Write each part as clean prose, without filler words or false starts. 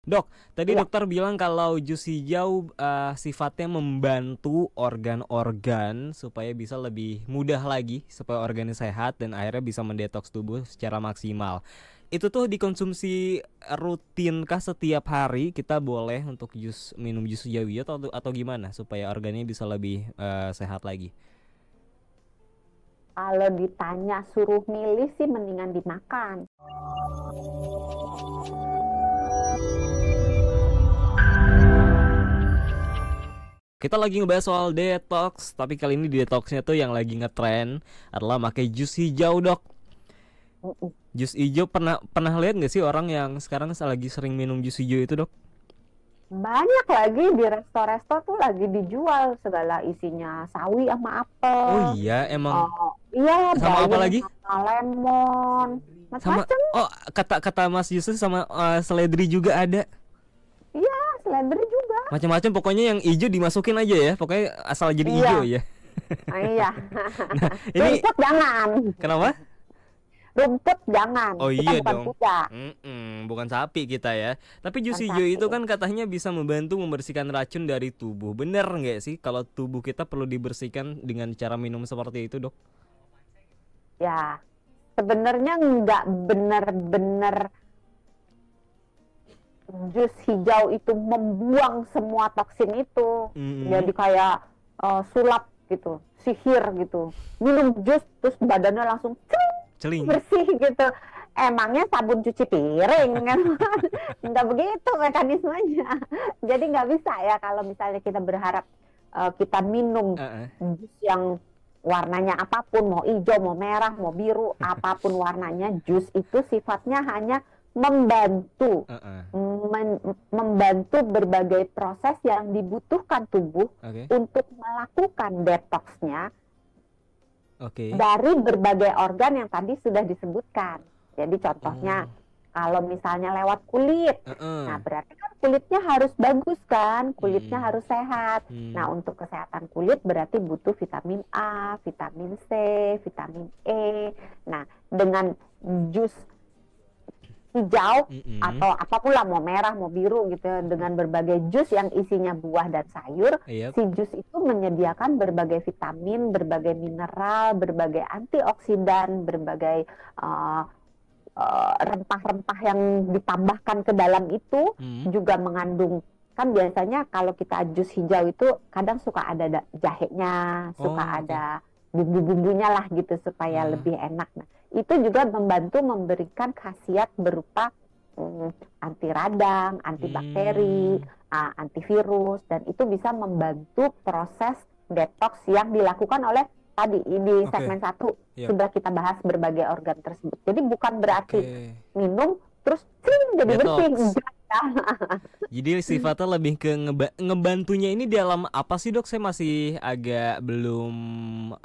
Dok, tadi Iya, dokter bilang kalau jus hijau sifatnya membantu organ-organ supaya bisa lebih mudah lagi, supaya organnya sehat dan akhirnya bisa mendetoks tubuh secara maksimal. Itu tuh dikonsumsi rutinkah setiap hari kita boleh untuk minum jus hijau itu atau gimana supaya organnya bisa lebih sehat lagi? kalau ditanya suruh milih sih mendingan dimakan. Kita lagi ngebahas soal detox, tapi kali ini detoxnya tuh yang lagi ngetrend adalah pakai jus hijau, Dok. Mm-mm. Jus hijau pernah pernah lihat nggak sih orang yang sekarang lagi sering minum jus hijau itu, Dok? Banyak lagi di resto-resto tuh lagi dijual segala isinya sawi sama Oh apel. iya, emang Oh, iya, sama apa bayam lagi? sama lemon, Sama macam-macam. oh kata kata Mas Yusuf sama seledri juga ada. Iya, seledri juga. Macam-macam pokoknya yang hijau dimasukin aja ya. Pokoknya asal jadi hijau Iya, ya. iya. Nah, ini Rumput jangan, kenapa? rumput jangan. Oh Kita iya bukan dong. kuda, Bukan sapi kita ya. Tapi jus bukan hijau sapi. itu kan katanya bisa membantu membersihkan racun dari tubuh. Bener nggak sih kalau tubuh kita perlu dibersihkan dengan cara minum seperti itu, Dok? Ya, sebenarnya nggak benar-benar jus hijau itu membuang semua toksin itu. Mm-mm. Jadi kayak sulap gitu, sihir gitu. Minum jus terus badannya langsung cering, Celing. bersih gitu. Emangnya sabun cuci piring kan? Nggak begitu mekanismenya. Jadi nggak bisa ya kalau misalnya kita berharap kita minum Uh-uh. jus yang warnanya apapun, mau hijau, mau merah, mau biru, apapun warnanya, jus itu sifatnya hanya membantu Uh-uh. membantu berbagai proses yang dibutuhkan tubuh Oke. untuk melakukan detoxnya Oke. dari berbagai organ yang tadi sudah disebutkan. Jadi contohnya Oh. kalau misalnya lewat kulit, nah Uh-uh. berarti kan kulitnya harus bagus kan, kulitnya Mm-mm. harus sehat. Nah Mm. untuk kesehatan kulit berarti butuh vitamin A, vitamin C, vitamin E. Nah dengan jus hijau Mm-mm. atau apapun lah mau merah mau biru gitu ya, dengan berbagai jus yang isinya buah dan sayur, Yep. si jus itu menyediakan berbagai vitamin, berbagai mineral, berbagai antioksidan, berbagai uh, rempah-rempah yang ditambahkan ke dalam itu Mm. juga mengandung, kan biasanya kalau kita jus hijau itu kadang suka ada jahenya, suka Oh, oke. ada bumbu-bumbunya lah gitu supaya Uh. lebih enak. Nah, itu juga membantu memberikan khasiat berupa anti radang, antibakteri, Mm. antivirus, dan itu bisa membantu proses detox yang dilakukan oleh tadi di Oke. segmen satu Yep. sudah kita bahas berbagai organ tersebut. Jadi bukan berarti Oke. minum terus cing, jadi bersih. Detox. Enggak ya. Jadi sifatnya lebih ke ngebantunya ini dalam apa sih, Dok? Saya masih agak belum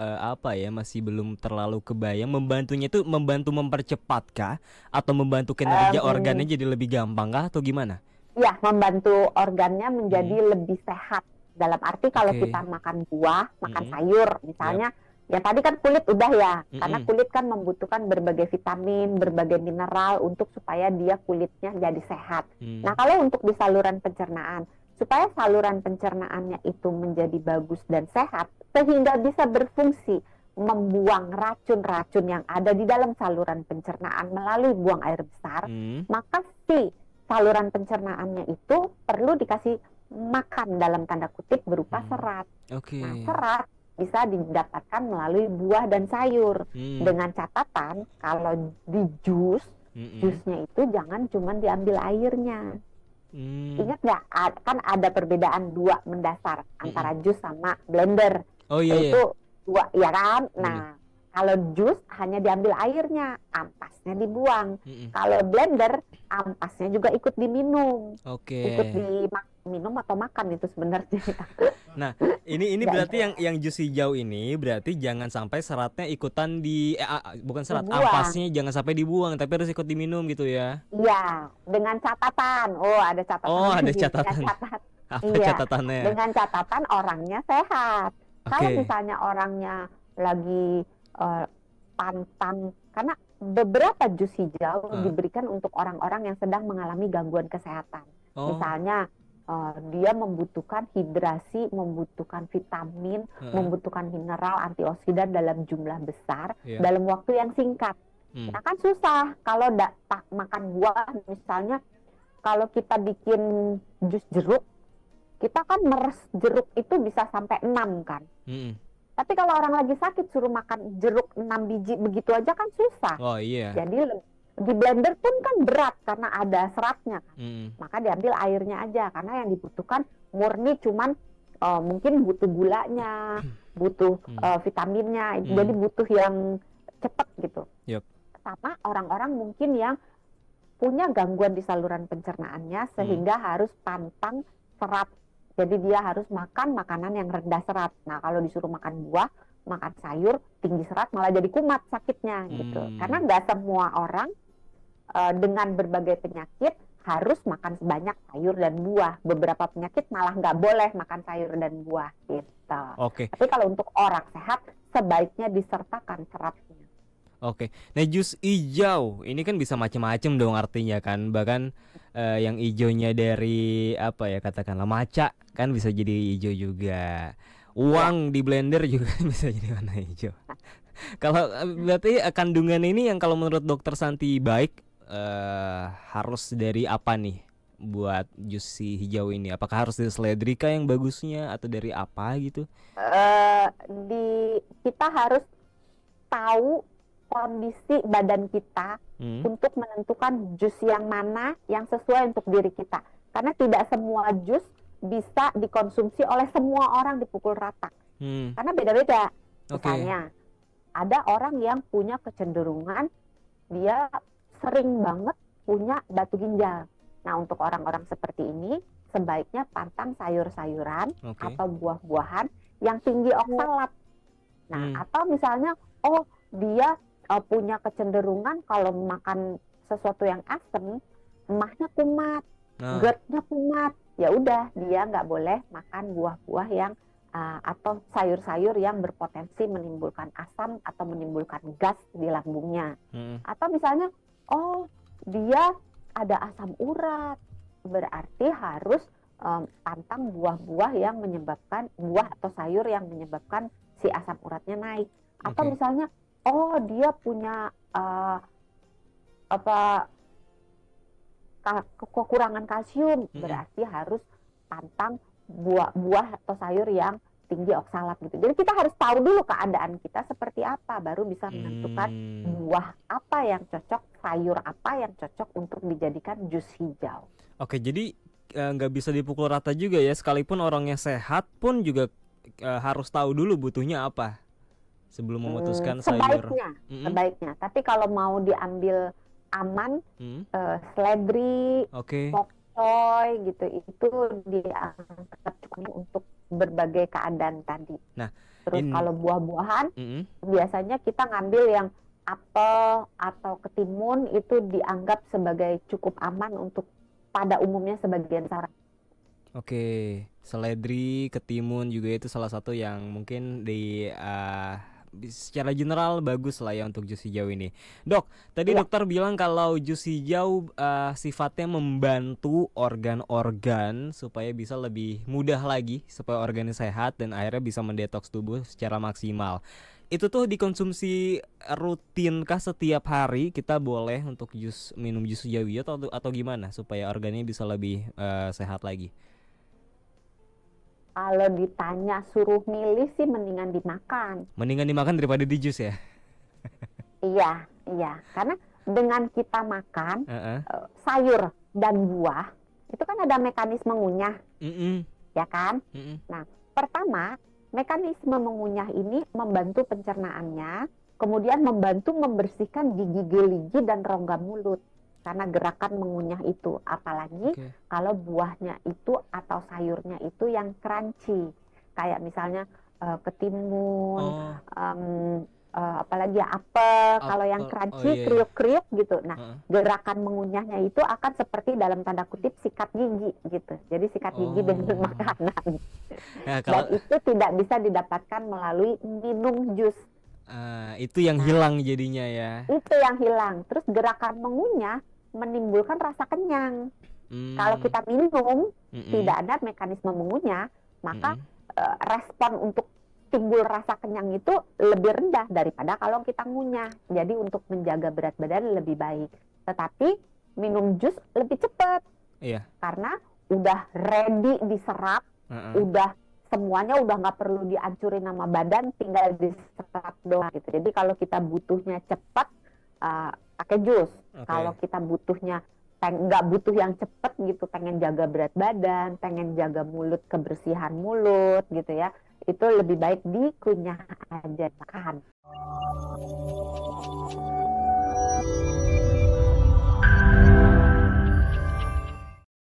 apa ya, masih belum terlalu kebayang. Membantunya itu membantu mempercepatkah atau membantu kinerja Em, organnya jadi lebih gampang kah atau gimana? Ya, membantu organnya Hmm. menjadi lebih sehat. Dalam arti kalau Oke. kita makan buah, makan Mm-mm. sayur, Yap. misalnya, ya tadi kan kulit udah ya, karena Mm-mm. kulit kan membutuhkan berbagai vitamin, berbagai mineral untuk supaya dia kulitnya jadi sehat. Hmm. Nah, kalau untuk di saluran pencernaan, supaya saluran pencernaannya itu menjadi bagus dan sehat, sehingga bisa berfungsi membuang racun-racun yang ada di dalam saluran pencernaan melalui buang air besar, Hmm. maka si saluran pencernaannya itu perlu dikasih makan dalam tanda kutip berupa Hmm. serat. Nah, Oke. serat bisa didapatkan melalui buah dan sayur. Hmm. Dengan catatan kalau di jus, Mm-mm. jusnya itu jangan cuma diambil airnya. Hmm. Ingat nggak? Kan ada perbedaan dua mendasar Mm-mm. antara jus sama blender. Oh iya iya, Yaitu dua, ya kan? bener. Nah, kalau jus hanya diambil airnya, ampasnya dibuang. Mm-mm. Kalau blender, ampasnya juga ikut diminum, Oke. ikut diminum atau makan itu sebenarnya. Nah, ini Nggak berarti jelas. yang jus hijau ini berarti jangan sampai seratnya ikutan bukan serat, Dibuang. ampasnya jangan sampai dibuang tapi harus ikut diminum gitu ya. Iya, dengan catatan. Oh, ada catatan Oh, ada lagi. Dengan catatan. catat. Apa Iya, catatannya? dengan catatan orangnya sehat. Kalau Oke. misalnya orangnya lagi eh, pantang, karena beberapa jus hijau Ah, diberikan untuk orang-orang yang sedang mengalami gangguan kesehatan. Oh, Misalnya dia membutuhkan hidrasi, membutuhkan vitamin, heeh, membutuhkan mineral antioksidan dalam jumlah besar iya. dalam waktu yang singkat. Hmm. Nah kan susah kalau tak makan buah, misalnya kalau kita bikin jus jeruk, kita kan meres jeruk itu bisa sampai 6 kan. Mm-mm. Tapi kalau orang lagi sakit suruh makan jeruk 6 biji begitu aja kan susah. Oh iya. Jadi di blender pun kan berat karena ada seratnya kan. Mm-mm. Maka diambil airnya aja karena yang dibutuhkan murni cuman mungkin butuh gulanya, butuh Mm. vitaminnya. Jadi Mm. butuh yang cepat gitu. Yup. Sama orang-orang mungkin yang punya gangguan di saluran pencernaannya Mm. sehingga harus pantang serat. Jadi dia harus makan makanan yang rendah serat. Nah, kalau disuruh makan buah, makan sayur, tinggi serat malah jadi kumat sakitnya gitu. Karena Mm. nggak semua orang dengan berbagai penyakit harus makan sebanyak sayur dan buah. Beberapa penyakit malah nggak boleh makan sayur dan buah gitu. Oke. Tapi kalau untuk orang sehat, sebaiknya disertakan seratnya. Oke. Nah, jus hijau ini kan bisa macam-macam dong artinya kan. Bahkan yang hijaunya dari apa ya katakanlah maca kan bisa jadi hijau juga. Ya, Uang di blender juga bisa jadi warna hijau. Kalau berarti kandungan ini yang kalau menurut dokter Santi baik harus dari apa nih buat jus si hijau ini? Apakah harus dari seledri kah yang bagusnya atau dari apa gitu? eh, kita harus tahu kondisi badan kita Hmm. untuk menentukan jus yang mana yang sesuai untuk diri kita. Karena tidak semua jus bisa dikonsumsi oleh semua orang dipukul rata. Hmm. Karena beda-beda. Oke. Misalnya, ada orang yang punya kecenderungan dia sering banget punya batu ginjal. Nah, untuk orang-orang seperti ini, sebaiknya pantang sayur-sayuran Oke. atau buah-buahan yang tinggi oksalat. Nah, Hmm. atau misalnya, oh dia punya kecenderungan kalau makan sesuatu yang asam, emahnya kumat, Nah. GERD-nya kumat. Ya udah, dia nggak boleh makan buah-buah yang atau sayur-sayur yang berpotensi menimbulkan asam atau menimbulkan gas di lambungnya. Hmm. Atau misalnya, oh dia ada asam urat, berarti harus pantang buah-buah yang menyebabkan buah atau sayur yang menyebabkan si asam uratnya naik. Atau Oke. misalnya, oh dia punya apa kekurangan kalsium, Mm-mm. berarti harus pantang buah-buah atau sayur yang tinggi oksalat gitu. Jadi kita harus tahu dulu keadaan kita seperti apa, baru bisa menentukan Hmm. buah apa yang cocok, sayur apa yang cocok untuk dijadikan jus hijau. Oke, jadi nggak bisa dipukul rata juga ya. Sekalipun orangnya sehat pun juga harus tahu dulu butuhnya apa sebelum memutuskan sayur. Sebaiknya, Mm-mm. sebaiknya. Tapi kalau mau diambil aman, Mm. seledri, Oke. pok choy gitu, itu dianggap cukup untuk berbagai keadaan tadi. Nah, Terus in. kalau buah-buahan, Mm-mm. biasanya kita ngambil yang apel atau ketimun itu dianggap sebagai cukup aman untuk pada umumnya sebagian besar. Oke, seledri, ketimun juga itu salah satu yang mungkin secara general bagus lah ya untuk jus hijau ini. Dok, tadi Iya, dokter bilang kalau jus hijau sifatnya membantu organ-organ supaya bisa lebih mudah lagi supaya organnya sehat dan akhirnya bisa mendetoks tubuh secara maksimal. Itu tuh dikonsumsi rutinkah setiap hari kita boleh untuk minum jus hijau atau gimana supaya organnya bisa lebih sehat lagi? kalau ditanya suruh milih sih mendingan dimakan. Mendingan dimakan daripada di jus ya. Iya, iya. Karena dengan kita makan Heeh. sayur dan buah, itu kan ada mekanisme ngunyah, Mm-mm. ya kan? Mm-mm. Nah, pertama, mekanisme mengunyah ini membantu pencernaannya, kemudian membantu membersihkan gigi-gigi dan rongga mulut. Karena gerakan mengunyah itu, apalagi Oke. kalau buahnya itu atau sayurnya itu yang crunchy. Kayak misalnya ketimun, Oh, apalagi ya apel, kalau yang apel. Oh crunchy, iya iya. kriuk-kriuk gitu. Nah, Heeh. gerakan mengunyahnya itu akan seperti dalam tanda kutip sikat gigi gitu. Jadi sikat gigi dengan Oh. makanan. Nah, Dan kalau itu tidak bisa didapatkan melalui minum jus. itu yang Nah, hilang jadinya ya. itu yang hilang. Terus gerakan mengunyah menimbulkan rasa kenyang. Kalau kita minum Mm-mm. tidak ada mekanisme mengunyah, maka Mm-mm. respon untuk timbul rasa kenyang itu lebih rendah daripada kalau kita ngunyah. Jadi untuk menjaga berat badan lebih baik. Tetapi minum jus lebih cepat Iya. karena udah ready diserap, udah semuanya udah nggak perlu dihancurin sama badan, tinggal diserap doang gitu. Jadi kalau kita butuhnya cepat, pakai jus. Kalau kita butuhnya nggak butuh yang cepet gitu, pengen jaga berat badan, pengen jaga mulut, kebersihan mulut gitu ya, itu lebih baik dikunyah aja makan.